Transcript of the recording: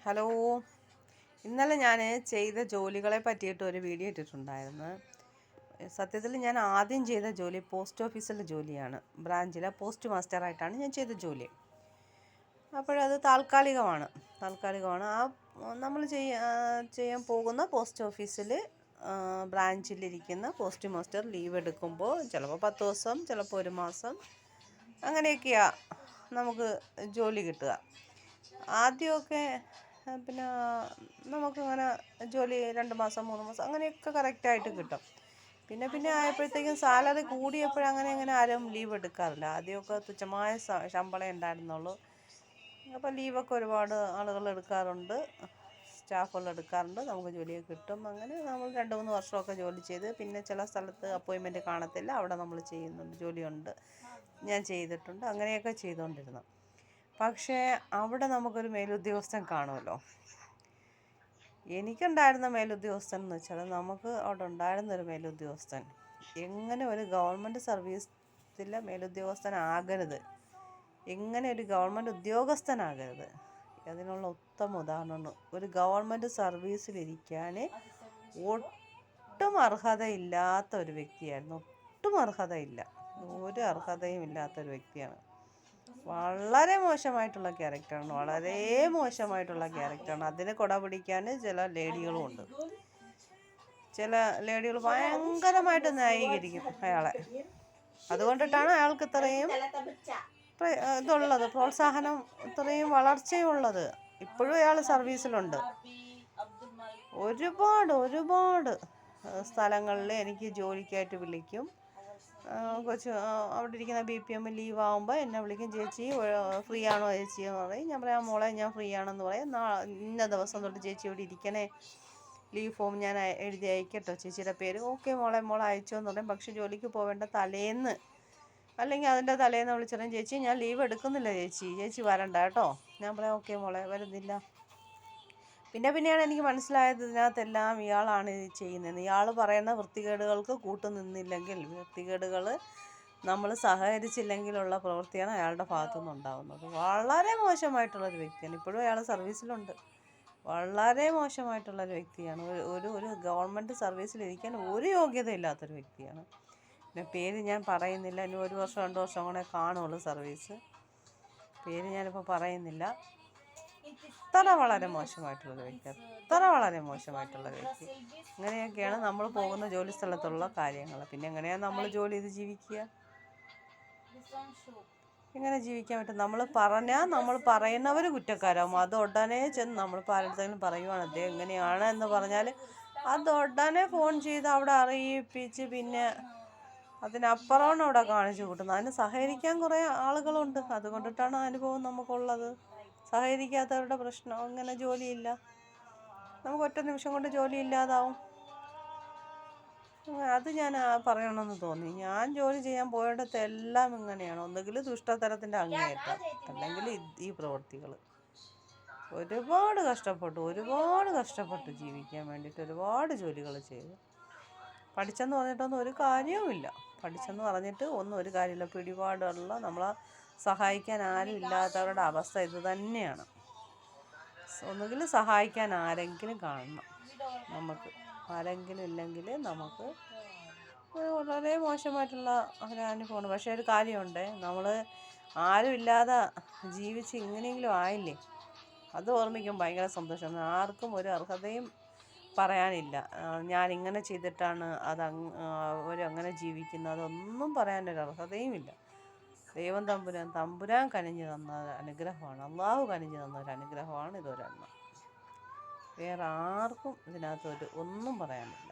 Hello. ഇന്നലെ ഞാൻ ചെയ്ത ജോലികളെ പറ്റിയിട്ട് ഒരു വീഡിയോ ഇട്ടിട്ടുണ്ടായിരുന്നു. സത്യത്തിൽ ഞാൻ ആദ്യം ചെയ്ത ജോലി പോസ്റ്റ് ഓഫീസിലെ ജോലിയാണ്. ബ്രാഞ്ചിലെ പോസ്റ്റ് മാസ്റ്ററായിട്ടാണ് ഞാൻ ചെയ്ത ജോലി. അപ്പോഴത് താൽക്കാലികമാണ്. നമ്മൾ ചെയ്യാൻ പോകുന്ന പോസ്റ്റ് ഓഫീസിൽ ബ്രാഞ്ചിലിരിക്കുന്ന പോസ്റ്റ് മാസ്റ്റർ ലീവ് എടുക്കുമ്പോൾ ചിലപ്പോൾ 10 ദിവസം, ചിലപ്പോൾ 1 മാസം, അങ്ങനെയൊക്കെയാണ് നമുക്ക് ജോലി കിട്ടുക. ആദ്യമൊക്കെ പിന്നെ നമുക്കങ്ങനെ ജോലി 2 മാസം 3 മാസം അങ്ങനെയൊക്കെ കറക്റ്റായിട്ട് കിട്ടും. പിന്നെ ആയപ്പോഴത്തേക്കും സാലറി കൂടിയപ്പോഴങ്ങനെ ആരും ലീവ് എടുക്കാറില്ല. ആദ്യമൊക്കെ തുച്ഛമായ ശമ്പളം ഉണ്ടായിരുന്നുള്ളൂ. അപ്പോൾ ലീവൊക്കെ ഒരുപാട് ആളുകൾ എടുക്കാറുണ്ട്, സ്റ്റാഫുകൾ എടുക്കാറുണ്ട്. നമുക്ക് ജോലിയൊക്കെ കിട്ടും. അങ്ങനെ നമ്മൾ 2-3 വർഷമൊക്കെ ജോലി ചെയ്ത് പിന്നെ ചില സ്ഥലത്ത് അപ്പോയിൻമെൻറ്റ് കാണത്തില്ല, അവിടെ നമ്മൾ ചെയ്യുന്നുണ്ട്, ജോലിയുണ്ട്, ഞാൻ ചെയ്തിട്ടുണ്ട്. അങ്ങനെയൊക്കെ ചെയ്തുകൊണ്ടിരുന്നു. പക്ഷേ അവിടെ നമുക്കൊരു മേലുദ്യോഗസ്ഥൻ കാണുമല്ലോ. എനിക്കുണ്ടായിരുന്ന മേലുദ്യോഗസ്ഥൻ എന്ന് വെച്ചാൽ, നമുക്ക് അവിടെ ഉണ്ടായിരുന്നൊരു മേലുദ്യോഗസ്ഥൻ എങ്ങനെ ഒരു ഗവൺമെൻറ് സർവീസിലെ മേലുദ്യോഗസ്ഥനാകരുത്, എങ്ങനെ ഒരു ഗവൺമെൻറ് ഉദ്യോഗസ്ഥനാകരുത്, അതിനുള്ള ഉത്തമ ഉദാഹരണമാണ്. ഒരു ഗവൺമെൻറ് സർവീസിലിരിക്കാൻ ഒട്ടും അർഹതയില്ലാത്ത ഒരു വ്യക്തിയായിരുന്നു. ഒട്ടും അർഹതയില്ല, ഒരു അർഹതയും ഇല്ലാത്തൊരു വ്യക്തിയാണ്. വളരെ മോശമായിട്ടുള്ള ക്യാരക്ടറാണ്. അതിന് കുട പിടിക്കാൻ ചില ലേഡികളുമുണ്ട്. ചില ലേഡികൾ ഭയങ്കരമായിട്ട് ന്യായീകരിക്കും അയാളെ. അതുകൊണ്ടിട്ടാണ് അയാൾക്ക് ഇത്രയും പ്രോത്സാഹനം, ഇത്രയും വളർച്ചയുള്ളത്. ഇപ്പോഴും അയാൾ സർവീസിലുണ്ട്. ഒരുപാട് സ്ഥലങ്ങളിൽ എനിക്ക് ജോലിക്കായിട്ട് വിളിക്കും. അവിടെ ഇരിക്കുന്ന BPM ലീവ് ആകുമ്പോൾ എന്നെ വിളിക്കും. ചേച്ചി ഫ്രീ ആണോ ചേച്ചി എന്ന് പറയും. ഞാൻ പറയാം മോളെ ഞാൻ ഫ്രീ ആണെന്ന് പറയും. ഇന്ന ദിവസം തൊട്ട് ചേച്ചി ഇവിടെ ഇരിക്കണേ, ലീവ് ഫോം ഞാൻ എഴുതി അയക്കട്ടോ ചേച്ചിയുടെ പേര്. ഓക്കെ മോളെ അയച്ചോ എന്ന് പറയും. പക്ഷെ ജോലിക്ക് പോവേണ്ട തലേന്ന് അല്ലെങ്കിൽ അതിൻ്റെ തലേന്ന് വിളിച്ചിട്ടും ചേച്ചി ഞാൻ ലീവ് എടുക്കുന്നില്ല ചേച്ചി വരണ്ട കേട്ടോ. ഞാൻ പറയാം ഓക്കെ മോളെ വരുന്നില്ല. പിന്നെയാണ് എനിക്ക് മനസ്സിലായത് ഇതിനകത്തെല്ലാം ഇയാളാണ് ഇത് ചെയ്യുന്നത്. ഇയാൾ പറയുന്ന വൃത്തികേടുകൾക്ക് കൂട്ടുനിന്നില്ലെങ്കിൽ, വൃത്തികേടുകൾ നമ്മൾ സഹകരിച്ചില്ലെങ്കിലുള്ള പ്രവൃത്തിയാണ് അയാളുടെ ഭാഗത്തുനിന്ന് ഉണ്ടാകുന്നത്. വളരെ മോശമായിട്ടുള്ളൊരു വ്യക്തിയാണ്. ഇപ്പോഴും അയാൾ സർവീസിലുണ്ട്. വളരെ മോശമായിട്ടുള്ളൊരു വ്യക്തിയാണ്. ഒരു ഗവൺമെൻറ് സർവീസിലിരിക്കാൻ ഒരു യോഗ്യതയില്ലാത്തൊരു വ്യക്തിയാണ്. പിന്നെ പേര് ഞാൻ പറയുന്നില്ല. ഇനി 1 വർഷം 2 വർഷം കൂടെ കാണുള്ളൂ സർവീസ്. പേര് ഞാനിപ്പോൾ പറയുന്നില്ല. വളരെ മോശമായിട്ടുള്ള വ്യക്തി. അങ്ങനെയൊക്കെയാണ് നമ്മൾ പോകുന്ന ജോലി സ്ഥലത്തുള്ള കാര്യങ്ങൾ. പിന്നെ എങ്ങനെയാണ് നമ്മൾ ജോലി ചെയ്ത് ജീവിക്കുക? എങ്ങനെ ജീവിക്കാൻ പറ്റും? നമ്മൾ പറയുന്നവർ കുറ്റക്കാരാവും. അത് ഉടനെ ചെന്ന് നമ്മളിപ്പോൾ ആരുടെയെങ്കിലും പറയുവാണ് അദ്ദേഹം എങ്ങനെയാണ് എന്ന് പറഞ്ഞാൽ അത് ഉടനെ ഫോൺ ചെയ്ത് അവിടെ അറിയിപ്പിച്ച് പിന്നെ അതിനപ്പുറമാണ് ഇവിടെ കാണിച്ചു കൂട്ടുന്നത്. അതിന് സഹകരിക്കാൻ കുറേ ആളുകളുണ്ട്. അതുകൊണ്ടിട്ടാണ് അനുഭവം നമുക്കുള്ളത്. സഹകരിക്കാത്തവരുടെ പ്രശ്നം അങ്ങനെ ജോലിയില്ല. നമുക്ക് ഒറ്റ നിമിഷം കൊണ്ട് ജോലി ഇല്ലാതാവും. അത് ഞാൻ പറയണമെന്ന് തോന്നി. ഞാൻ ജോലി ചെയ്യാൻ പോയിടത്തെല്ലാം ഇങ്ങനെയാണ്. ഒന്നുകിൽ ദുഷ്ടതരത്തിൻ്റെ അങ്ങേയറ്റം, അല്ലെങ്കിൽ ഈ പ്രവൃത്തികൾ. ഒരുപാട് കഷ്ടപ്പെട്ടു ജീവിക്കാൻ വേണ്ടിയിട്ട് ഒരുപാട് ജോലികൾ ചെയ്തു. പഠിച്ചെന്ന് പറഞ്ഞിട്ടൊന്നും ഒരു കാര്യവുമില്ല. ഒരു കാര്യമില്ല. പിടിപാടുള്ള നമ്മളെ സഹായിക്കാൻ ആരും ഇല്ലാത്തവരുടെ അവസ്ഥ ഇത് തന്നെയാണ്. ഒന്നുകിൽ സഹായിക്കാൻ ആരെങ്കിലും കാണണം നമുക്ക്. ആരെങ്കിലും ഇല്ലെങ്കിൽ നമുക്ക് വളരെ മോശമായിട്ടുള്ള ഒരനുഭവമാണ്. പക്ഷേ ഒരു കാര്യമുണ്ട്, നമ്മൾ ആരും ഇല്ലാതെ ജീവിച്ച് ഇങ്ങനെയെങ്കിലും ആയില്ലേ, അത് ഓർമ്മിക്കും ഭയങ്കര സന്തോഷം. ആർക്കും ഒരു അർഹതയും പറയാനില്ല. ഞാനിങ്ങനെ ചെയ്തിട്ടാണ് അവരങ്ങനെ ജീവിക്കുന്നത്, അതൊന്നും പറയാനൊരു അർഹതയുമില്ല. ദൈവം തമ്പുരാൻ കനിഞ്ഞു തന്ന അനുഗ്രഹമാണ്. അള്ളാഹു കനിഞ്ഞു തന്ന ഒരു അനുഗ്രഹമാണ് ഇതൊരെണ്ണം. വേറെ ആർക്കും ഇതിനകത്ത് ഒന്നും പറയാനില്ല.